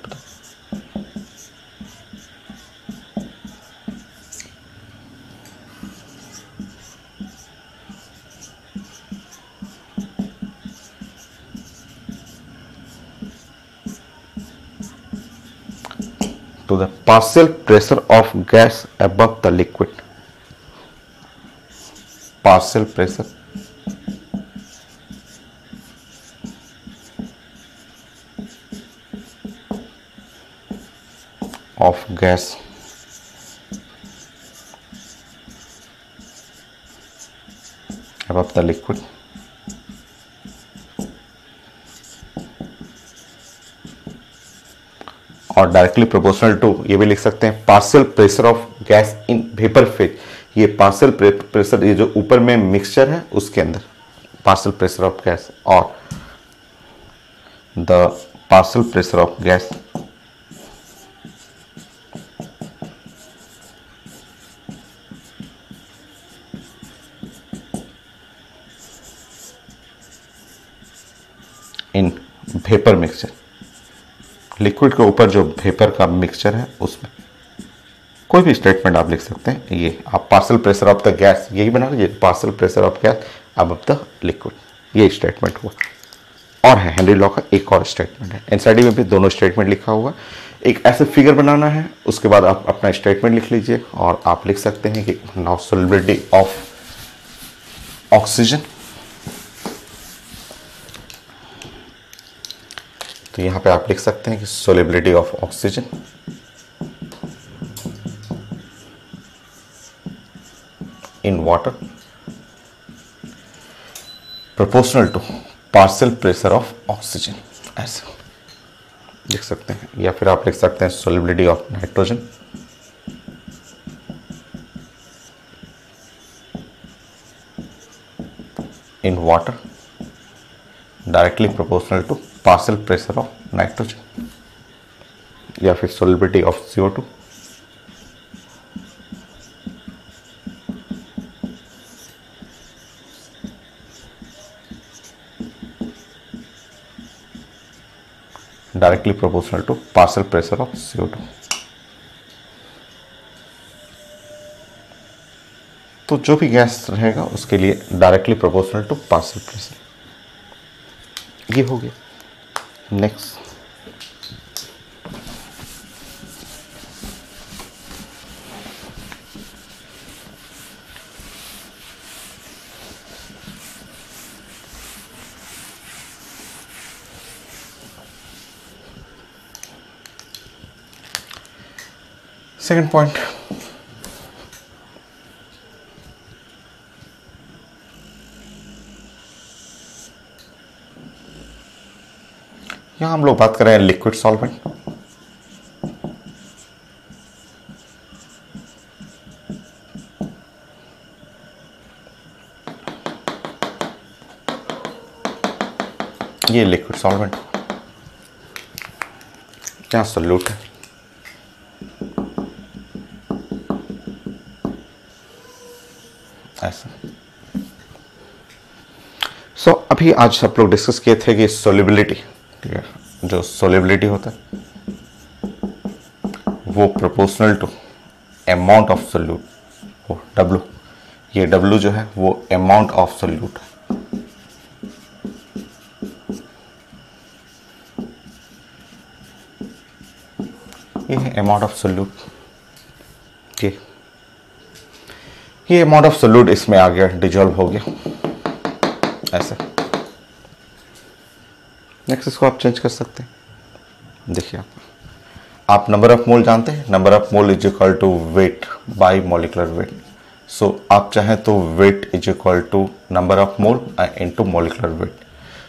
to the partial pressure of gas above the liquid, partial pressure of gas above the liquid और डायरेक्टली प्रोपोर्शनल टू, ये भी लिख सकते हैं partial pressure of gas in vapour phase. ये partial pressure, ये जो ऊपर में मिक्सचर है उसके अंदर पार्शियल प्रेशर ऑफ गैस, और the partial pressure of gas in vapour mixture, liquid के ऊपर जो वेपर का मिक्सचर है उसमें। कोई भी स्टेटमेंट आप लिख सकते हैं। ये आप partial pressure of the gas यही बना लीजिए, partial pressure of gas above the liquid, ये स्टेटमेंट हुआ। और है हेनरी लॉ का एक और स्टेटमेंट है, एनसीईआरटी में भी दोनों स्टेटमेंट लिखा हुआ। एक ऐसे फिगर बनाना है, उसके बाद आप अपना स्टेटमेंट लिख लीजिए और आप लिख सकते हैं कि नाउ सोल्युबिलिटी ऑफ ऑक्सीजन, तो यहां पे आप लिख सकते हैं कि solubility of oxygen in water proportional to partial pressure of oxygen, ऐसे लिख सकते हैं। या फिर आप लिख सकते हैं solubility of nitrogen in water directly proportional to partial pressure of nitrogen, या फिर solubility of CO2 directly proportional to partial pressure of CO2। तो जो भी गैस रहेगा उसके लिए directly proportional to partial pressure. ये हो गया। नेक्स्ट, सेकंड पॉइंट, यहां हम लोग बात कर रहे हैं लिक्विड सॉल्वेंट। ये लिक्विड सॉल्वेंट, क्या सोल्यूट है। ऐसा सो अभी आज सब लोग डिस्कस किए थे कि सोल्युबिलिटी, ठीक है, जो सोल्युबिलिटी होता है वो proportional to amount of solute, वो W, ये W जो है वो अमाउंट ऑफ सोल्यूट है। ये है अमाउंट ऑफ सोल्यूट, ये अमाउंट ऑफ सोल्यूट इसमें आ गया, डिजॉल्व हो गया ऐसे। नेक्स्ट इसको आप चेंज कर सकते हैं। देखिए आप नंबर ऑफ मोल जानते हैं, number of mole is equal to weight by molecular weight. So आप चाहें तो weight is equal to number of mole into molecular weight.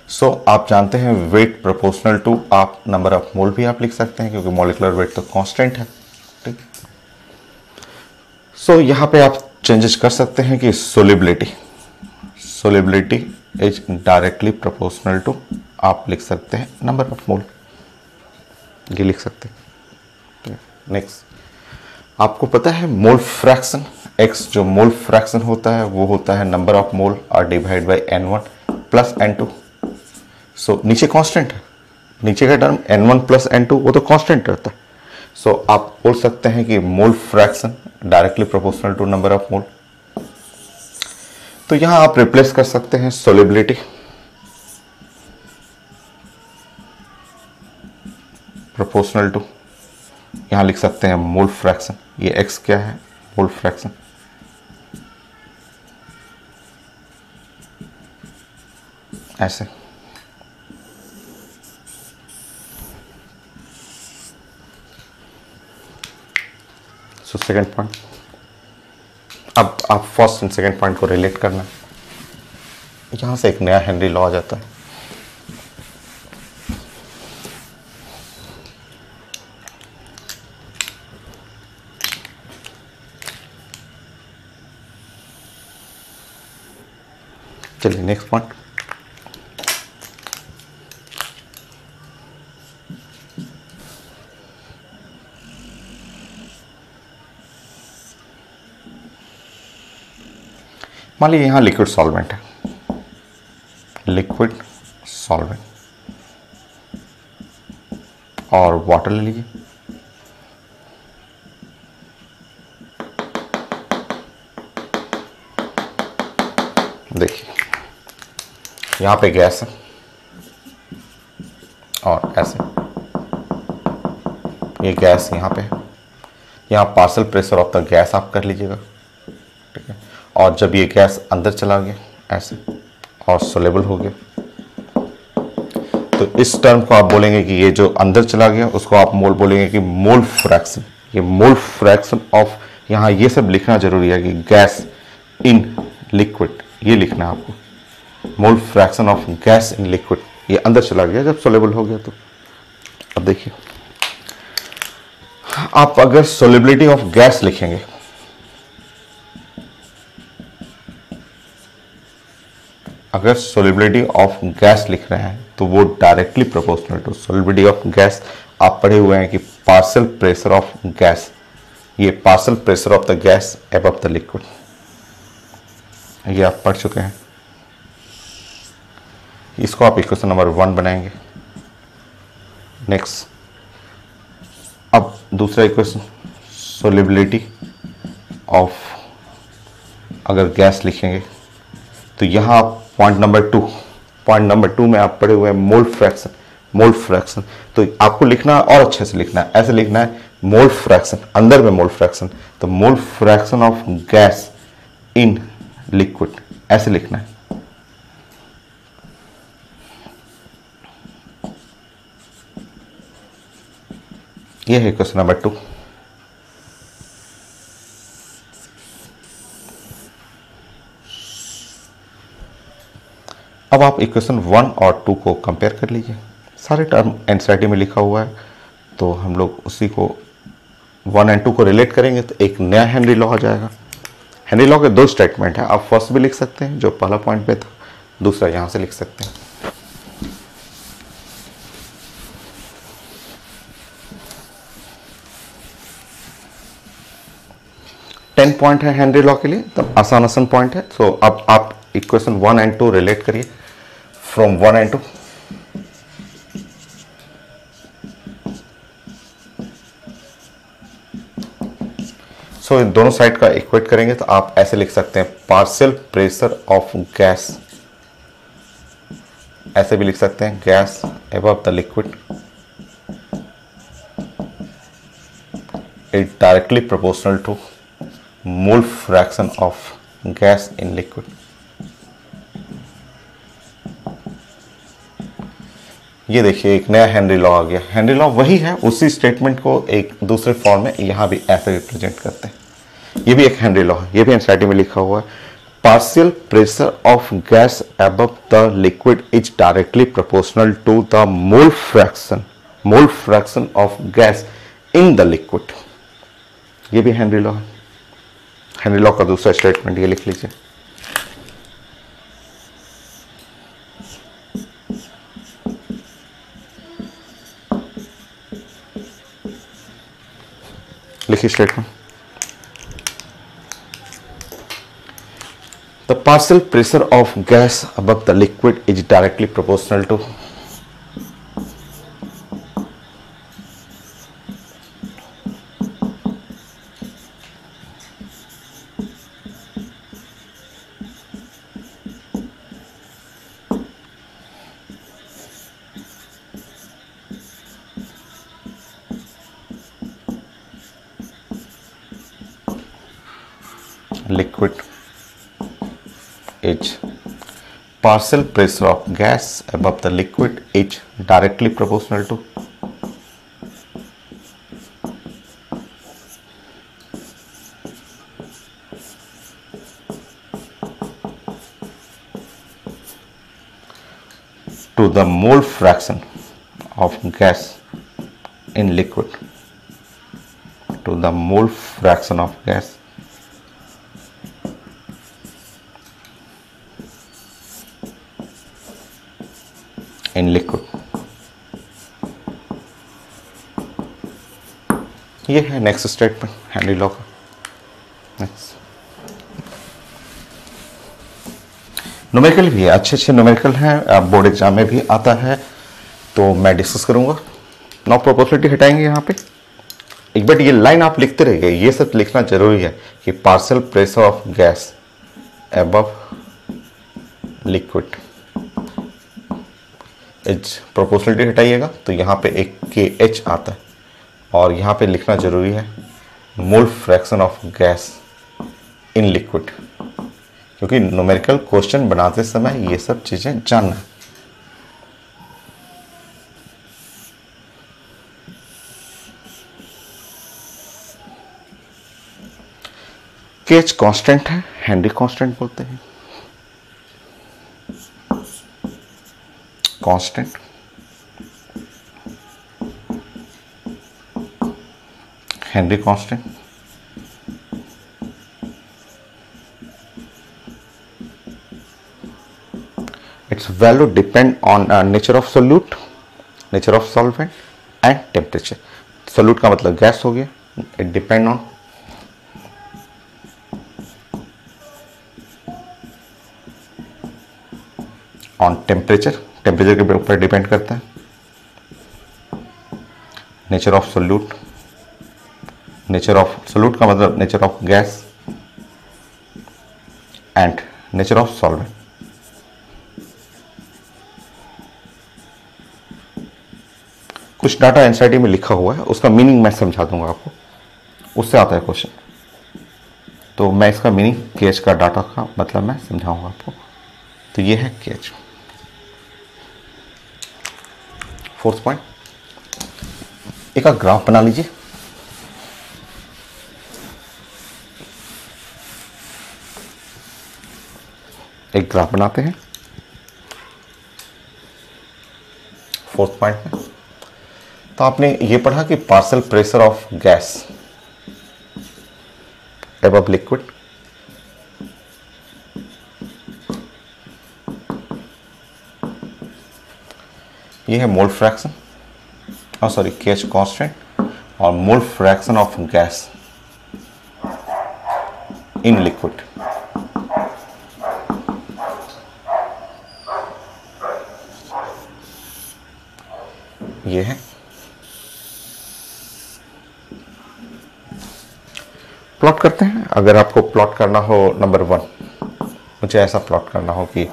So आप जानते हैं वेट प्रोपोर्शनल टू आप नंबर ऑफ मोल भी आप लिख सकते हैं क्योंकि मॉलिक्यूलर वेट तो कांस्टेंट है, ठीक। सो यहाँ पे आप चेंजेस कर सकते हैं कि solubility is directly proportional to, आप लिख सकते हैं नंबर ऑफ मोल, ये लिख सकते हैं। नेक्स्ट, आपको पता है मोल फ्रैक्शन x, जो मोल फ्रैक्शन होता है वो होता है नंबर ऑफ मोल और divide by n1 plus n2। सो नीचे कांस्टेंट है, नीचे का टर्म n1 प्लस n2 वो तो कांस्टेंट रहता है। सो आप बोल सकते हैं कि mole fraction directly proportional to number of mole. तो यहां आप रिप्लेस कर सकते हैं सोल्युबिलिटी प्रोपोर्शनल टू, यहां लिख सकते हैं मोल फ्रैक्शन। ये x क्या है, मोल फ्रैक्शन। ऐसे सो सेकेंड पॉइंट, अब आप फर्स्ट एंड सेकेंड पॉइंट को रिलेट करना, यहां से एक नया हेनरी लॉ आ जाता है। चलिए नेक्स्ट पॉइंट, मान लीजिए यहां लिक्विड सॉल्वेंट है, लिक्विड सॉल्वेंट और वाटर ले लीजिए। देखिए यहां पे गैस है और ऐसे ये गैस यहां पे है, यहां partial pressure of the gas आप कर लीजिएगा, ठीक है। और जब ये गैस अंदर चला गया ऐसे और सोलेबल हो गया, तो इस टर्म को आप बोलेंगे कि ये जो अंदर चला गया उसको आप मोल बोलेंगे कि मोल फ्रैक्शन। ये मोल फ्रैक्शन ऑफ, यहाँ ये सब लिखना जरूरी है कि गैस इन लिक्विड, ये लिखना है आपको, मोल fraction of gas in liquid. ये अंदर चला गया जब सोलेबल हो गया। तो अब देखिए आप अगर सोलेबिलिटी ऑफ गैस लिखेंगे, अगर सोलिबिलिटी ऑफ गैस लिख रहे हैं तो वो directly proportional to solubility of gas. आप पढ़े हुए हैं कि पार्शियल प्रेशर ऑफ गैस, ये partial pressure of the gas above the liquid, ये आप पढ़ चुके हैं। इसको आप इक्वेशन नंबर 1 बनाएंगे। नेक्स्ट, अब दूसरा इक्वेशन सोलिबिलिटी ऑफ अगर गैस लिखेंगे तो यहाँ पॉइंट नंबर टू में आप पढ़े हुए हैं मोल फ्रैक्शन। तो आपको लिखना है और अच्छे से लिखना है, ऐसे लिखना है मोल फ्रैक्शन, अंदर में मोल फ्रैक्शन, तो मोल fraction of gas in liquid, ऐसे लिखना है। यह है क्वेश्चन नंबर 2। अब आप इक्वेशन 1 और 2 को कंपेयर कर लीजिए। सारे टर्म एनसीईआरटी में लिखा हुआ है, तो हम लोग उसी को 1 और 2 को रिलेट करेंगे तो एक नया हेनरी लॉ आ जाएगा। हेनरी लॉ के 2 स्टेटमेंट है, आप फर्स्ट भी लिख सकते हैं जो पहला पॉइंट पे था, दूसरा यहां से लिख सकते हैं। टेन पॉइंट है हेनरी लॉ के लिए, तो आसान पॉइंट है। तो अब आप इक्वेशन 1 और 2 रिलेट करिए फ्रॉम 1 और 2। सो इन दोनों साइड का इक्वेट करेंगे तो आप ऐसे लिख सकते हैं पार्शियल प्रेशर ऑफ गैस, ऐसे भी लिख सकते हैं gas above the liquid is directly proportional to mole fraction of gas in liquid. ये देखिए एक नया हेनरी लॉ आ गया। हेनरी लॉ वही है, उसी स्टेटमेंट को एक दूसरे फॉर्म में यहां भी ऐसे रिप्रेजेंट करते हैं। ये भी एक हेनरी लॉ है, ये भी एनसीईआरटी में लिखा हुआ है। Partial pressure of gas above the liquid is directly proportional to the mole fraction of gas in the liquid. ये भी हेनरी लॉ है। हेनरी लॉ का दूसरा स्टेटमेंट ये लिख लीजिए। लिखिए statement, the partial pressure of gas above the liquid is directly proportional to liquid is partial pressure of gas above the liquid is directly proportional to the mole fraction of gas in liquid, to the mole fraction of gas in liquid। ये है next statement Henry law का। Next numerical भी है, अच्छे numerical हैं, board exam में भी आता है, तो मैं डिस्कस करूंगा। नाउ प्रोपोर्शनलिटी हटाएंगे यहाँ पे। एक बार ये लाइन आप लिखते रहिए, ये सब लिखना जरूरी है कि partial pressure of gas above liquid H, proportionality हटाइएगा तो यहाँ पे एक के एच आता है, और यहाँ पे लिखना जरूरी है mole fraction of gas in liquid, क्योंकि न्यूमेरिकल क्वेश्चन बनाते समय ये सब चीजें जानना है। के एच कॉन्स्टेंट है, हेनरी कॉन्स्टेंट बोलते हैं। Constant, Henry constant, its value depend on nature of solute, nature of solvent and temperature। solute का मतलब गैस हो गया, it depend on temperature, temperature के ऊपर डिपेंड करता है। Nature of solute, nature of solute का मतलब nature of gas, and nature of solvent. कुछ डाटा एनसीईआरटी में लिखा हुआ है, उसका मीनिंग मैं समझा दूंगा आपको, उससे आता है क्वेश्चन। तो मैं इसका मीनिंग केएच का डाटा का मतलब मैं समझाऊंगा आपको। तो ये है केएच। फोर्थ पॉइंट, एक ग्राफ बना लीजिए। एक ग्राफ बनाते हैं फोर्थ पॉइंट में। तो आपने ये पढ़ा कि partial pressure of gas above liquid, ये है मोल फ्रैक्शन, और सॉरी केएच कांस्टेंट, और मोल fraction of gas in liquid. ये है। प्लॉट करते हैं। अगर आपको प्लॉट करना हो, नंबर 1 मुझे ऐसा प्लॉट करना हो कि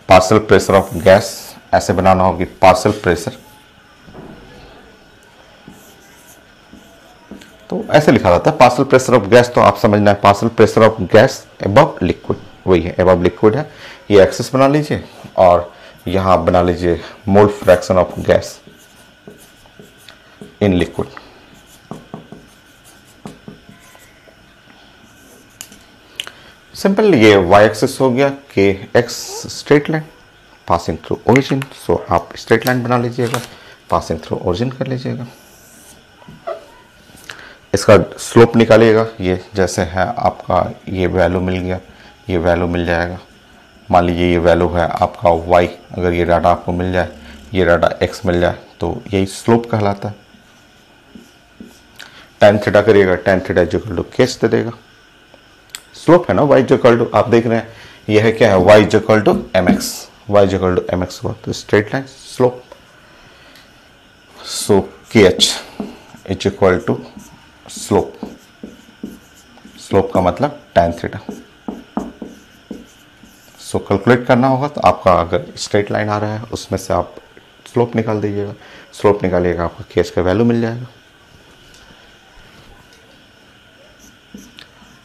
पार्शियल प्रेशर ऑफ गैस, ऐसे बनाना हो कि पार्शियल प्रेशर, तो ऐसे लिखा जाता है पार्शियल प्रेशर ऑफ गैस। तो आप समझना है partial pressure of gas above liquid, वही है अबव लिक्विड है। ये एक्सिस बना लीजिए और यहां बना लीजिए mole fraction of gas in liquid. Simple, ये वाई एक्सिस हो गया, के X straight line passing through origin. So आप स्ट्रेट लाइन बना लीजिएगा, पासिंग थ्रू ओरिजिन कर लीजिएगा। इसका स्लोप निकालिएगा। ये जैसे है आपका, ये वैल्यू मिल गया, ये वैल्यू मिल जाएगा। मान लीजिए ये वैल्यू है आपका y, अगर ये डाटा आपको मिल जाए, ये डाटा x मिल जाए, तो यही स्लोप कहलाता है। tan थीटा करिएगा, tan थीटा इक्वल टू केच दे देगा। स्लोप है ना y इक्वल टू, आप देख रहे हैं ये है क्या है, y equal to mx, y equal to mx हुआ, तो straight line slope. So kh is equal to slope, slope का मतलब tan थीटा। सो कैलकुलेट करना होगा तो आपका अगर स्ट्रेट लाइन आ रहा है उसमें से आप स्लोप निकाल दीजिएगा, स्लोप निकालिएगा, आपका केच का वैल्यू मिल जाएगा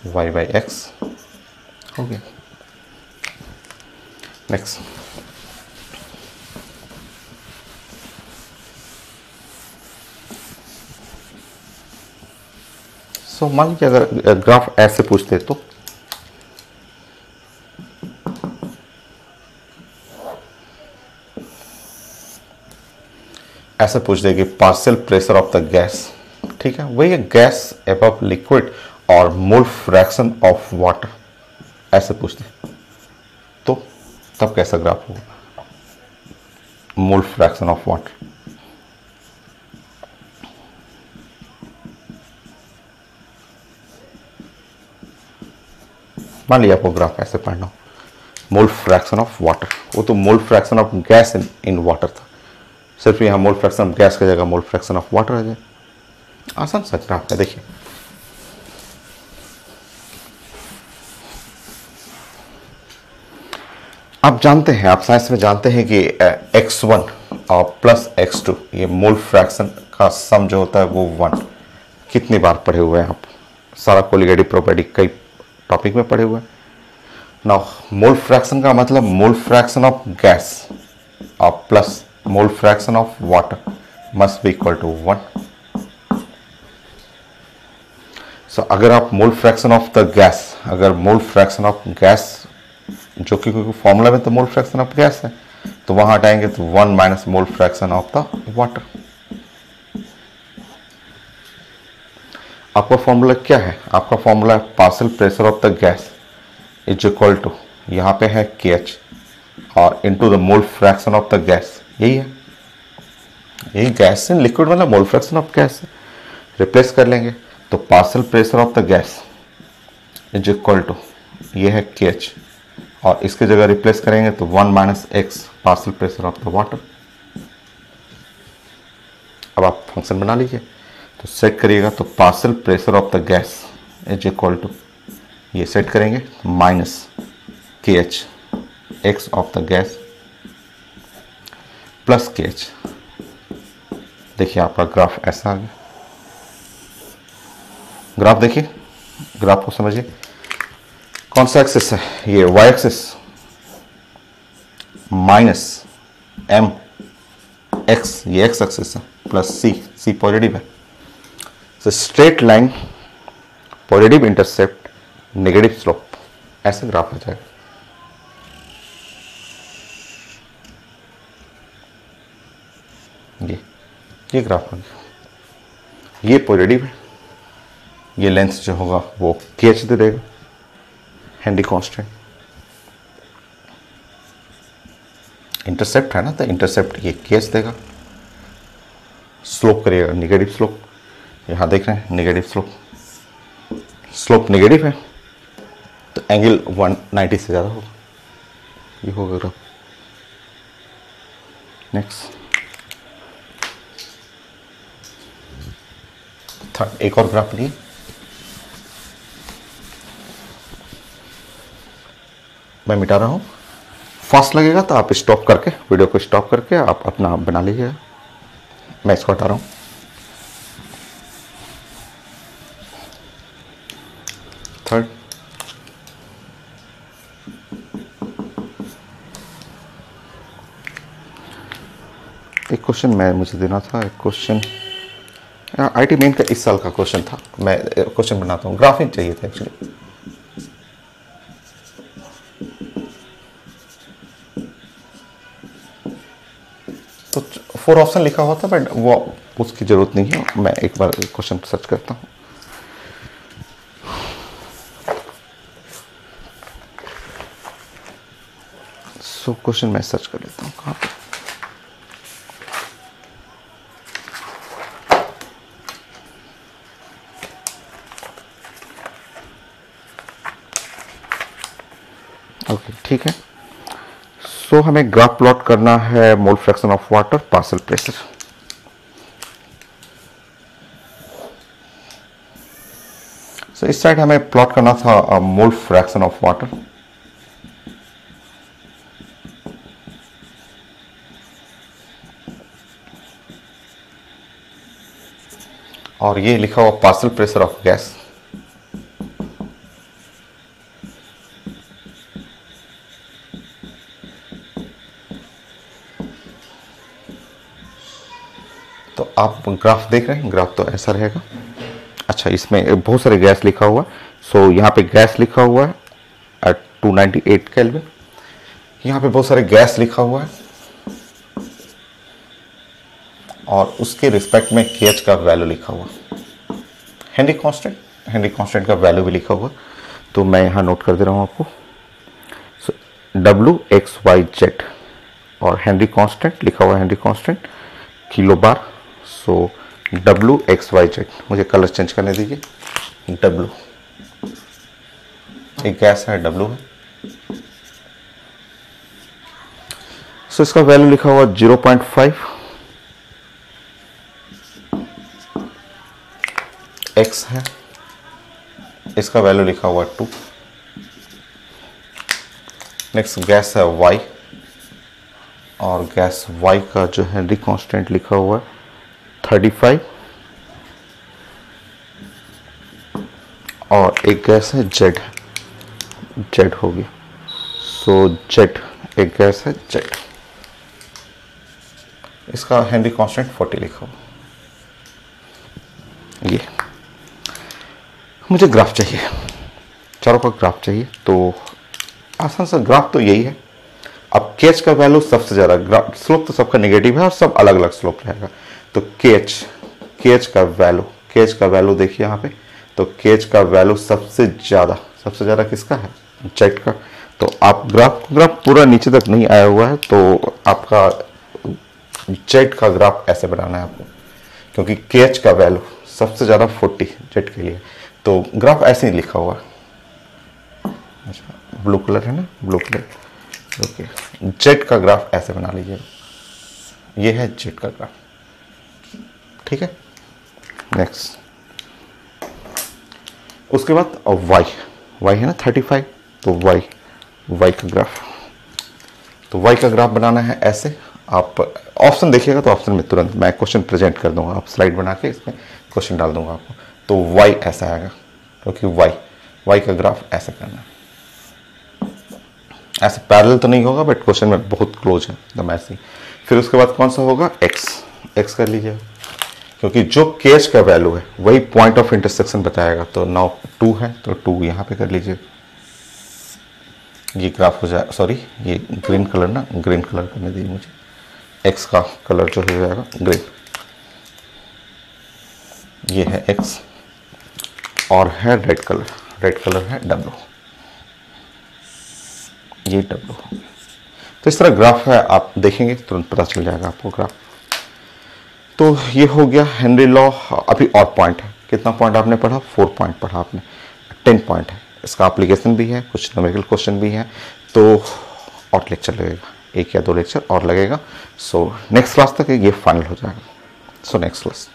y बाई एक्स हो गया। नेक्स्ट, सो मान लीजिए अगर ग्राफ ऐसे पूछते तो ऐसे पूछ देगी partial pressure of the gas, ठीक है, वही है गैस अबव लिक्विड और मोल फ्रैक्शन ऑफ वाटर, ऐसे पूछते तो तब कैसा ग्राफ होगा, मोल फ्रैक्शन ऑफ वाटर। मान लिया आपको ग्राफ ऐसे पढ़ना हो, मोल फ्रैक्शन ऑफ वाटर, वो तो मोल fraction of gas in water था, सिर्फ यहाँ मोल फ्रैक्शन ऑफ गैस की जगह मोल फ्रैक्शन ऑफ वाटर आ जाए। आसान सा ग्राफ है, देखिए आप जानते हैं, आप साइंस में जानते हैं कि x1 और प्लस x2 ये मोल फ्रैक्शन का सम जो होता है वो 1। कितनी बार पढ़े हुए हैं आप, सारा कोलिगेटिव प्रॉपर्टी कई टॉपिक में पढ़े हुए हैं। नाउ मोल फ्रैक्शन का मतलब मोल फ्रैक्शन ऑफ गैस और plus mole fraction of water must be equal to 1। So अगर आप mole fraction of the gas, अगर मोल फ्रैक्शन ऑफ गैस जो कि क्योंकि फॉर्मूला में तो मोल फ्रैक्शन ऑफ गैस है, तो वहां हटाएंगे तो 1 minus mole fraction of the water. आपका फॉर्मूला क्या है, आपका फॉर्मूला है partial pressure of the gas is equal to, यहाँ पे है KH और into the mole fraction of the gas, यही है, यही गैस इन लिक्विड मतलब mole fraction of gas. Replace कर लेंगे तो partial pressure of the gas is equal to, ये है KH और इसके जगह रिप्लेस करेंगे तो 1 minus X partial pressure of the water. अब आप फंक्शन बना लीजिए, तो सेट करिएगा तो partial pressure of the gas is equal to, ये सेट करेंगे minus KH, X of the gas plus KH। देखिए आपका ग्राफ ऐसा आ गया। ग्राफ देखिए, ग्राफ को समझिए। कौन सा एक्सिस है? ये y axis minus m x, ये x एक्सिस है, प्लस c पॉजिटिव है। तो straight line, positive intercept, negative slope, ऐसे ग्राफ आ जाएगा। ये ग्राफ आ गया। ये पॉजिटिव है, ये लेंस जो होगा वो KH दे देगा, हेनरी कांस्टेंट। इंटरसेप्ट है ना, तो इंटरसेप्ट ये KH देगा। स्लोप करिएगा नेगेटिव स्लोप, यहां देख रहे हैं नेगेटिव स्लोप, स्लोप नेगेटिव है तो एंगल 190 से ज़्यादा होगा, ये होगा ग्राफ। नेक्स्ट थर्ड, एक और ग्राफ लिए। मैं मिटा रहा हूँ, फास्ट लगेगा तो आप स्टॉप करके, वीडियो को स्टॉप करके आप अपना बना लीजिएगा। मैं इसको हटा रहा हूँ। थर्ड, एक क्वेश्चन मैं मुझे देना था, एक क्वेश्चन आईटी मेन का इस साल का क्वेश्चन था। मैं क्वेश्चन बनाता हूँ, ग्राफिक चाहिए था एक्चुअली। तो 4 ऑप्शन लिखा हुआ था, बट वो उसकी जरूरत नहीं है। मैं एक बार क्वेश्चन सर्च करता हूँ। सो क्वेश्चन मैं सर्च कर लेता हूँ कहाँ पे। ओके ठीक है। सो हमें ग्राफ प्लॉट करना है mole fraction of water, partial pressure. So इस साइड हमें प्लॉट करना था मोल फ्रैक्शन ऑफ वाटर। और ये लिखा हुआ पार्शियल प्रेशर ऑफ गैस। तो आप ग्राफ देख रहे हैं, ग्राफ तो ऐसा रहेगा। अच्छा, इसमें बहुत सारे गैस लिखा हुआ है। सो यहाँ पे गैस लिखा हुआ है एट 298 केल्विन। यहाँ पे बहुत सारे गैस लिखा हुआ है और उसके रिस्पेक्ट में KH का वैल्यू लिखा हुआ, हेनरी कांस्टेंट का वैल्यू भी लिखा हुआ। तो मैं यहाँ नोट कर दे रहा हूँ आपको। सो WXYZ और हेनरी कांस्टेंट लिखा हुआ है, हेनरी कांस्टेंट किलो बार। सो WXYZ, मुझे कलर चेंज करने दीजिए। W एक गैस है, W है। सो इसका वैल्यू लिखा हुआ 0.5, X है, इसका वैल्यू लिखा हुआ 2। नेक्स्ट गैस है Y और गैस Y का जो हेनरी कांस्टेंट लिखा हुआ है 35। और एक गैस है Z होगी। सो Z एक गैस है Z, इसका हेनरी कांस्टेंट 40 लिखा हुआ। ये मुझे ग्राफ चाहिए, चारों का ग्राफ चाहिए। तो आसान सा ग्राफ तो यही है। अब KH का वैल्यू सबसे ज़्यादा, ग्राफ स्लोप तो सबका नेगेटिव है और सब अलग अलग स्लोप रहेगा। तो KH का वैल्यू देखिए यहाँ पे। तो KH का वैल्यू सबसे ज़्यादा किसका है? Z का। तो आप ग्राफ पूरा नीचे तक नहीं आया हुआ है, तो आपका Z का ग्राफ ऐसे बनाना है आपको, क्योंकि KH का वैल्यू सबसे ज़्यादा 40 Z के लिए। तो ग्राफ ऐसे ही लिखा हुआ है। अच्छा, ब्लू कलर है ना, ब्लू कलर। ओके, Z का ग्राफ ऐसे बना लीजिएगा। ये है Z का ग्राफ, ठीक है। नेक्स्ट, उसके बाद Y है ना 35, तो Y वाई का ग्राफ। तो वाई का ग्राफ बनाना है ऐसे, आप ऑप्शन देखिएगा तो ऑप्शन में तुरंत मैं क्वेश्चन प्रेजेंट कर दूंगा, आप स्लाइड बना के इसमें क्वेश्चन डाल दूंगा आपको। तो वाई ऐसा आएगा, क्योंकि वाई का ग्राफ ऐसे करना है। ऐसे पैरेलल तो नहीं होगा बट क्वेश्चन में बहुत क्लोज है एकदम ऐसे। फिर उसके बाद कौन सा होगा, एक्स कर लीजिए, क्योंकि जो केएच का वैल्यू है वही पॉइंट ऑफ इंटरसेक्शन बताएगा। तो नाउ 2 है तो 2 यहाँ पे कर लीजिए। ये ग्राफ हो जाए, सॉरी ये ग्रीन कलर ना, ग्रीन कलर करने दीजिए मुझे, एक्स का कलर जो हो जाएगा ग्रीन। ये है एक्स और है रेड कलर है डब्ल्यू, ये डब्ल्यू। तो इस तरह ग्राफ है, आप देखेंगे तुरंत पता चल जाएगा आपको ग्राफ। तो ये हो गया हेनरी लॉ। अभी और पॉइंट है, कितना पॉइंट आपने पढ़ा, 4 पॉइंट पढ़ा आपने, 10 पॉइंट है। इसका एप्लीकेशन भी है, कुछ न्यूमेरिकल क्वेश्चन भी है। तो और लेक्चर लगेगा, 1 या 2 लेक्चर और लगेगा। सो नेक्स्ट क्लास तक ये फाइनल हो जाएगा। So next class.